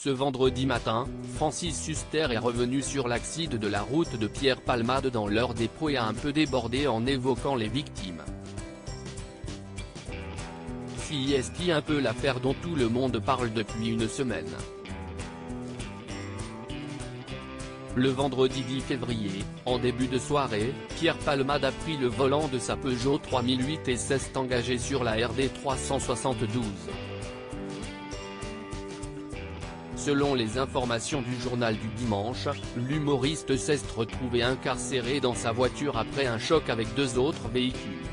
Ce vendredi matin, Francis Huster est revenu sur l'accident de la route de Pierre Palmade dans l'heure des pros et a un peu débordé en évoquant les victimes. C'est un peu l'affaire dont tout le monde parle depuis une semaine. Le vendredi 10 février, en début de soirée, Pierre Palmade a pris le volant de sa Peugeot 3008 et s'est engagé sur la RD 372. Selon les informations du journal du dimanche, l'humoriste s'est retrouvé incarcéré dans sa voiture après un choc avec deux autres véhicules.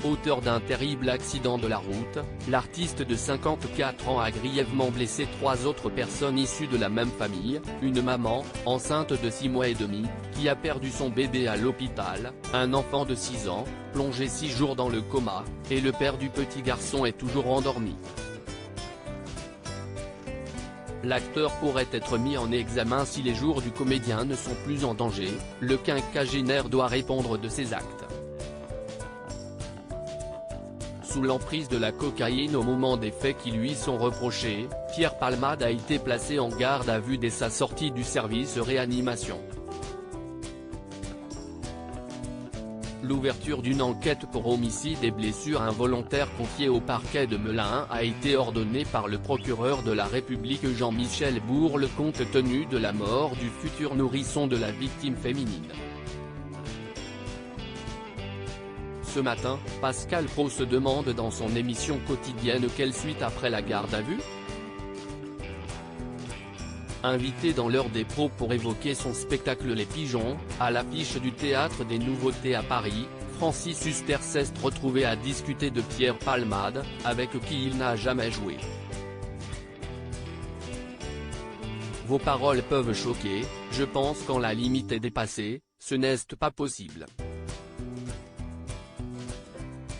Auteur d'un terrible accident de la route, l'artiste de 54 ans a grièvement blessé trois autres personnes issues de la même famille, une maman, enceinte de 6 mois et demi, qui a perdu son bébé à l'hôpital, un enfant de 6 ans, plongé 6 jours dans le coma, et le père du petit garçon est toujours endormi. L'acteur pourrait être mis en examen si les jours du comédien ne sont plus en danger, le quinquagénaire doit répondre de ses actes. Sous l'emprise de la cocaïne au moment des faits qui lui sont reprochés, Pierre Palmade a été placé en garde à vue dès sa sortie du service réanimation. L'ouverture d'une enquête pour homicide et blessures involontaires confiée au parquet de Melun a été ordonnée par le procureur de la République Jean-Michel Bourle compte tenu de la mort du futur nourrisson de la victime féminine. Ce matin, Pascal Praud se demande dans son émission quotidienne quelle suite après la garde à vue. Invité dans l'heure des pros pour évoquer son spectacle Les Pigeons, à l'affiche du Théâtre des Nouveautés à Paris, Francis Huster s'est retrouvé à discuter de Pierre Palmade, avec qui il n'a jamais joué. Vos paroles peuvent choquer, je pense quand la limite est dépassée, ce n'est pas possible.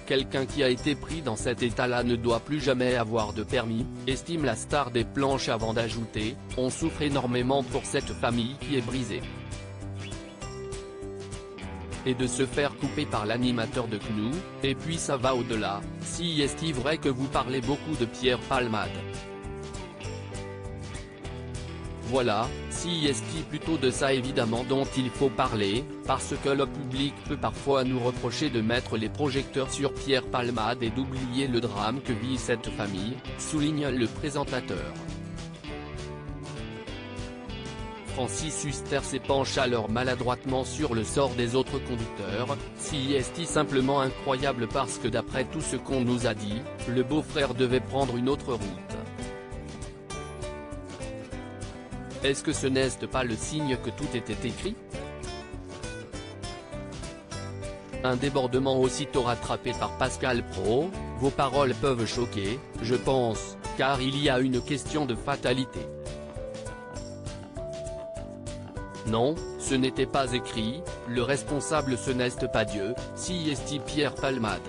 Quelqu'un qui a été pris dans cet état-là ne doit plus jamais avoir de permis, estime la star des planches avant d'ajouter, on souffre énormément pour cette famille qui est brisée. Et de se faire couper par l'animateur de CNU, et puis ça va au-delà, si est-il vrai que vous parlez beaucoup de Pierre Palmade. Voilà, si est-il plutôt de ça évidemment dont il faut parler, parce que le public peut parfois nous reprocher de mettre les projecteurs sur Pierre Palmade et d'oublier le drame que vit cette famille, souligne le présentateur. Francis Huster s'épanche alors maladroitement sur le sort des autres conducteurs, si est simplement incroyable parce que d'après tout ce qu'on nous a dit, le beau-frère devait prendre une autre route. Est-ce que ce n'est pas le signe que tout était écrit? Un débordement aussitôt rattrapé par Pascal Praud, vos paroles peuvent choquer, je pense, car il y a une question de fatalité. Non, ce n'était pas écrit, le responsable ce n'est pas Dieu, si est Pierre Palmade.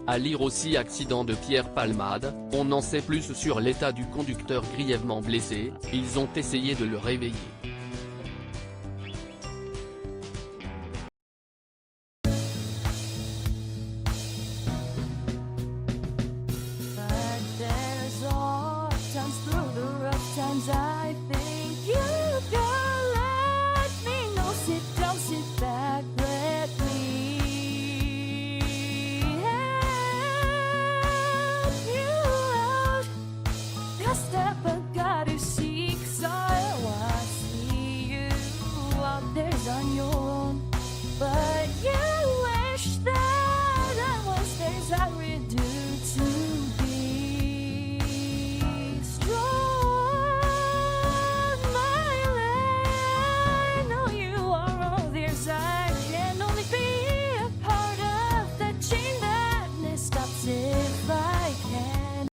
À lire aussi accident de Pierre Palmade, on en sait plus sur l'état du conducteur grièvement blessé, ils ont essayé de le réveiller.